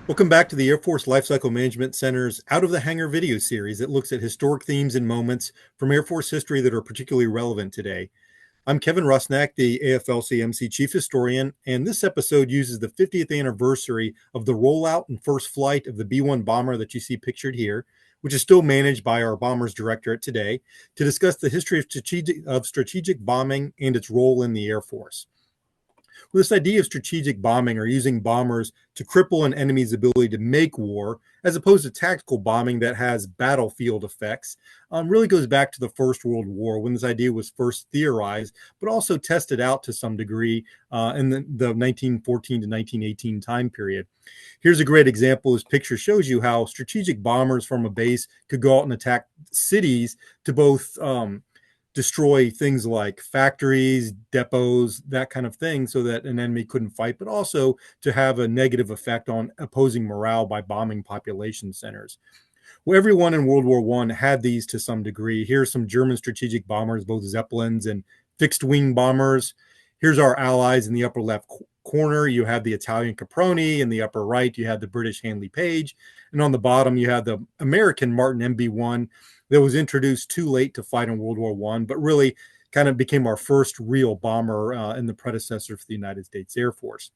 Welcome back to the Air Force Lifecycle Management Center's Out of the Hangar video series that looks at historic themes and moments from Air Force history that are particularly relevant today. I'm Kevin Rusnak, the AFLCMC Chief Historian, and this episode uses the 50th anniversary of the rollout and first flight of the B-1 bomber that you see pictured here, which is still managed by our Bombers Directorate today, to discuss the history of strategic bombing and its role in the Air Force. Well, this idea of strategic bombing or using bombers to cripple an enemy's ability to make war, as opposed to tactical bombing that has battlefield effects, really goes back to the First World War when this idea was first theorized, but also tested out to some degree in the 1914 to 1918 time period. Here's a great example. This picture shows you how strategic bombers from a base could go out and attack cities to both destroy things like factories, depots, that kind of thing, so that an enemy couldn't fight, but also to have a negative effect on opposing morale by bombing population centers. Well, everyone in World War I had these to some degree. Here's some German strategic bombers, both Zeppelins and fixed-wing bombers. Here's our allies in the upper left corner. You have the Italian Caproni. In the upper right, you have the British Handley Page. And on the bottom, you have the American Martin MB-1 that was introduced too late to fight in World War I, but really kind of became our first real bomber and the predecessor for the United States Air Force.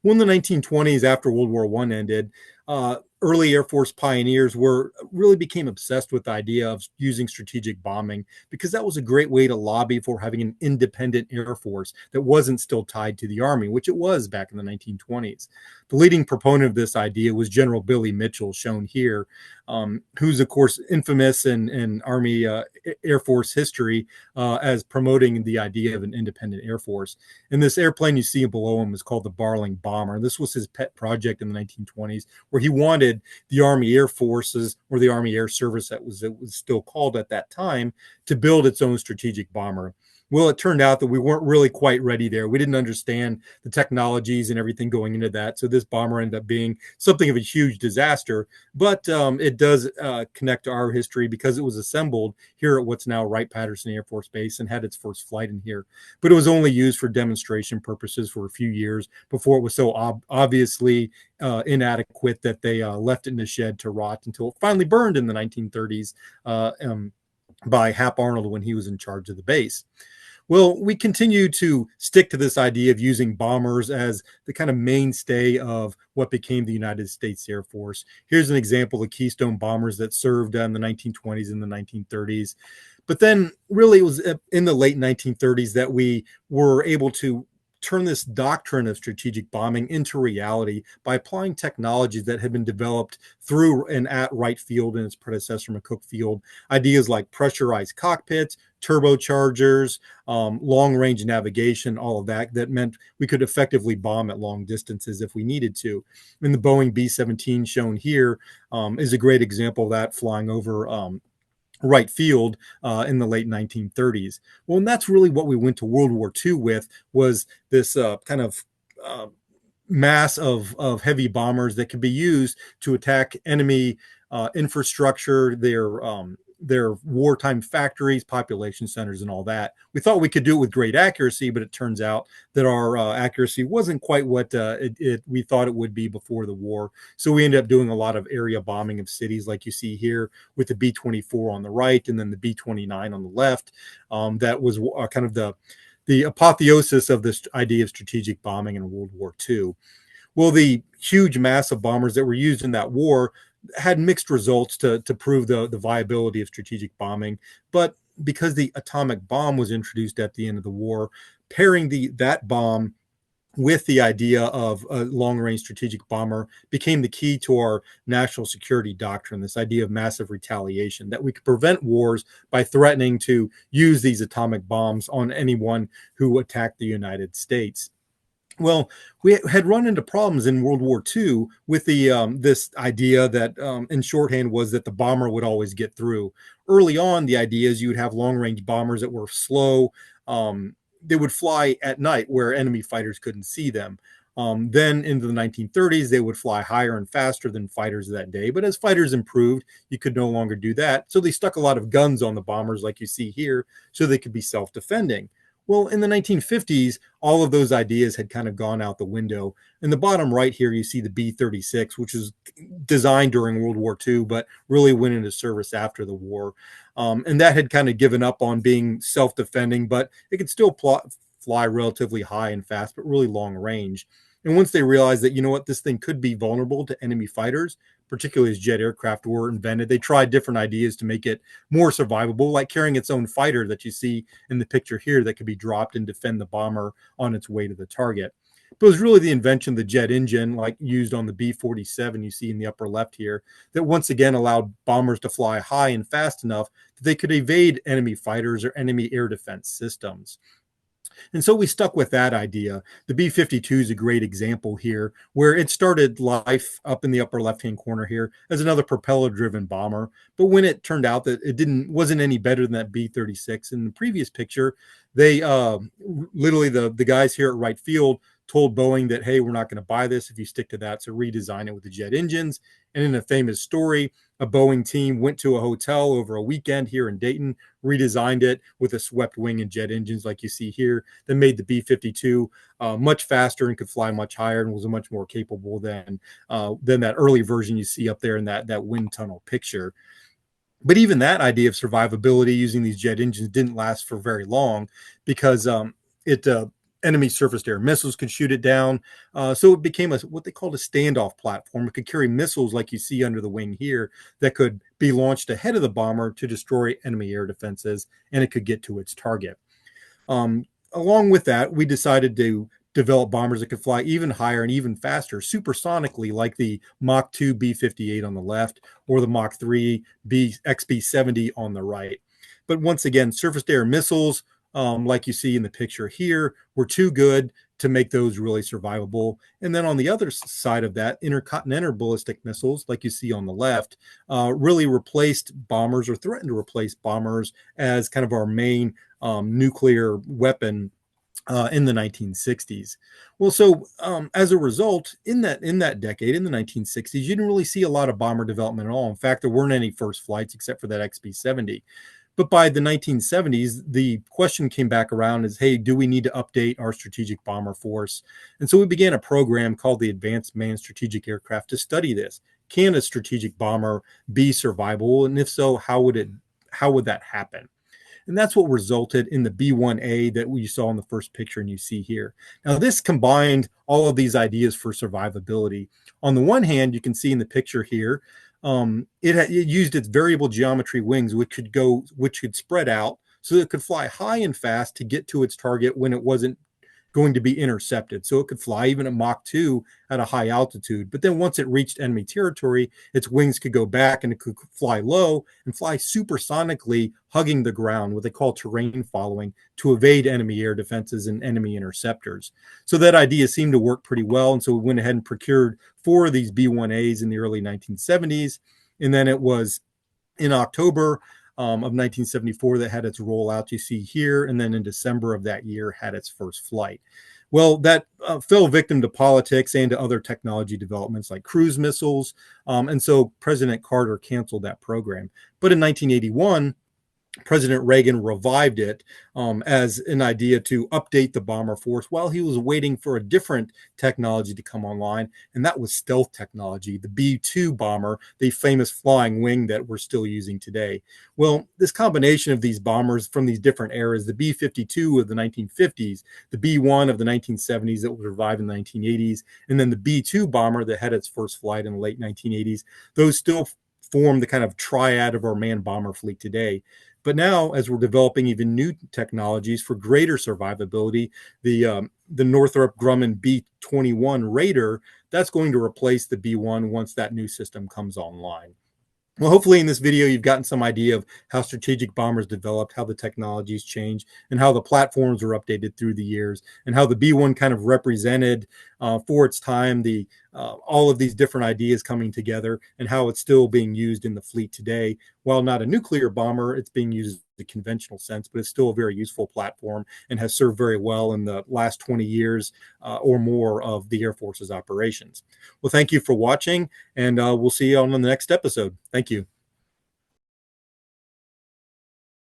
When the 1920s, after World War I ended, early Air Force pioneers really became obsessed with the idea of using strategic bombing because that was a great way to lobby for having an independent Air Force that wasn't still tied to the Army, which it was back in the 1920s. The leading proponent of this idea was General Billy Mitchell, shown here, who's, of course, infamous in Army Air Force history as promoting the idea of an independent Air Force. And this airplane you see below him is called the Barling Bomber. This was his pet project in the 1920s, where he wanted the Army Air Forces, or the Army Air Service it was still called at that time, to build its own strategic bomber. Well, it turned out that we weren't really quite ready there. We didn't understand the technologies and everything going into that. So this bomber ended up being something of a huge disaster. But it does connect to our history because it was assembled here at what's now Wright-Patterson Air Force Base and had its first flight in here. But it was only used for demonstration purposes for a few years before it was so obviously inadequate that they left it in the shed to rot until it finally burned in the 1930s by Hap Arnold when he was in charge of the base. Well, we continue to stick to this idea of using bombers as the kind of mainstay of what became the United States Air Force. Here's an example of Keystone bombers that served in the 1920s and the 1930s. But then really it was in the late 1930s that we were able to turn this doctrine of strategic bombing into reality by applying technologies that had been developed through and at Wright Field and its predecessor, McCook Field. Ideas like pressurized cockpits, turbochargers, long-range navigation, all of that meant we could effectively bomb at long distances if we needed to. And the Boeing B-17 shown here is a great example of that, flying over Wright Field in the late 1930s. Well, and that's really what we went to World War II with, was this kind of mass of heavy bombers that could be used to attack enemy infrastructure, their wartime factories, population centers, and all that. We thought we could do it with great accuracy, but it turns out that our accuracy wasn't quite what we thought it would be before the war. So we ended up doing a lot of area bombing of cities, like you see here with the B-24 on the right and then the B-29 on the left. That was kind of the apotheosis of this idea of strategic bombing in World War II. Well, the huge mass of bombers that were used in that war had mixed results to prove the viability of strategic bombing. But because the atomic bomb was introduced at the end of the war, pairing that bomb with the idea of a long-range strategic bomber became the key to our national security doctrine, this idea of massive retaliation, that we could prevent wars by threatening to use these atomic bombs on anyone who attacked the United States. Well, we had run into problems in World War II with this idea that, in shorthand, was that the bomber would always get through. Early on, the idea is you would have long-range bombers that were slow. They would fly at night where enemy fighters couldn't see them. Then into the 1930s, they would fly higher and faster than fighters that day. But as fighters improved, you could no longer do that. So they stuck a lot of guns on the bombers like you see here so they could be self-defending. Well, in the 1950s, all of those ideas had kind of gone out the window. In the bottom right here, you see the B-36, which was designed during World War II, but really went into service after the war. And that had kind of given up on being self-defending, but it could still fly relatively high and fast, but really long range. And once they realized that, you know what, this thing could be vulnerable to enemy fighters, particularly as jet aircraft were invented, they tried different ideas to make it more survivable, like carrying its own fighter that you see in the picture here that could be dropped and defend the bomber on its way to the target. But it was really the invention of the jet engine, like used on the B-47 you see in the upper left here, that once again allowed bombers to fly high and fast enough that they could evade enemy fighters or enemy air defense systems. And so we stuck with that idea. The B-52 is a great example here, where it started life up in the upper left-hand corner here as another propeller-driven bomber. But when it turned out that it wasn't any better than that B-36 in the previous picture, they literally the guys here at Wright Field told Boeing that, hey, we're not going to buy this if you stick to that, so redesign it with the jet engines. And in a famous story, a Boeing team went to a hotel over a weekend here in Dayton, redesigned it with a swept wing and jet engines like you see here, that made the B-52 much faster and could fly much higher and was much more capable than that early version you see up there in that wind tunnel picture. But even that idea of survivability using these jet engines didn't last for very long, because enemy surface-to-air missiles could shoot it down. So it became what they called a standoff platform. It could carry missiles like you see under the wing here that could be launched ahead of the bomber to destroy enemy air defenses, and it could get to its target. Along with that, we decided to develop bombers that could fly even higher and even faster, supersonically, like the Mach 2 B-58 on the left or the Mach 3 XB-70 on the right. But once again, surface-to-air missiles, like you see in the picture here, were too good to make those really survivable. And then on the other side of that, intercontinental ballistic missiles, like you see on the left, really replaced bombers, or threatened to replace bombers, as kind of our main nuclear weapon in the 1960s. Well, so as a result, in that decade, in the 1960s, you didn't really see a lot of bomber development at all. In fact, there weren't any first flights except for that XB-70. But by the 1970s, the question came back around as, hey, do we need to update our strategic bomber force? And so we began a program called the Advanced Manned Strategic Aircraft to study this. Can a strategic bomber be survivable? And if so, how would that happen? And that's what resulted in the B-1A that we saw in the first picture and you see here. Now, this combined all of these ideas for survivability. On the one hand, you can see in the picture here, it used its variable geometry wings, which could spread out so that it could fly high and fast to get to its target when it wasn't going to be intercepted. So it could fly even at Mach 2 at a high altitude. But then once it reached enemy territory, its wings could go back and it could fly low and fly supersonically, hugging the ground, what they call terrain following, to evade enemy air defenses and enemy interceptors. So that idea seemed to work pretty well. And so we went ahead and procured 4 of these B-1As in the early 1970s. And then it was in October of 1974 that had its rollout you see here, and then in December of that year had its first flight. Well, that fell victim to politics and to other technology developments like cruise missiles, and so President Carter canceled that program. But in 1981, President Reagan revived it as an idea to update the bomber force while he was waiting for a different technology to come online, and that was stealth technology, the B-2 bomber, the famous flying wing that we're still using today. Well, this combination of these bombers from these different eras, the B-52 of the 1950s, the B-1 of the 1970s that was revived in the 1980s, and then the B-2 bomber that had its first flight in the late 1980s, those still form the kind of triad of our manned bomber fleet today. But now, as we're developing even new technologies for greater survivability, the Northrop Grumman B-21 Raider, that's going to replace the B-1 once that new system comes online. Well, hopefully in this video, you've gotten some idea of how strategic bombers developed, how the technologies changed, and how the platforms were updated through the years, and how the B-1 kind of represented for its time all of these different ideas coming together, and how it's still being used in the fleet today. While not a nuclear bomber, it's being used in the conventional sense, but it's still a very useful platform and has served very well in the last 20 years or more of the Air Force's operations. Well, thank you for watching, and we'll see you on the next episode. Thank you.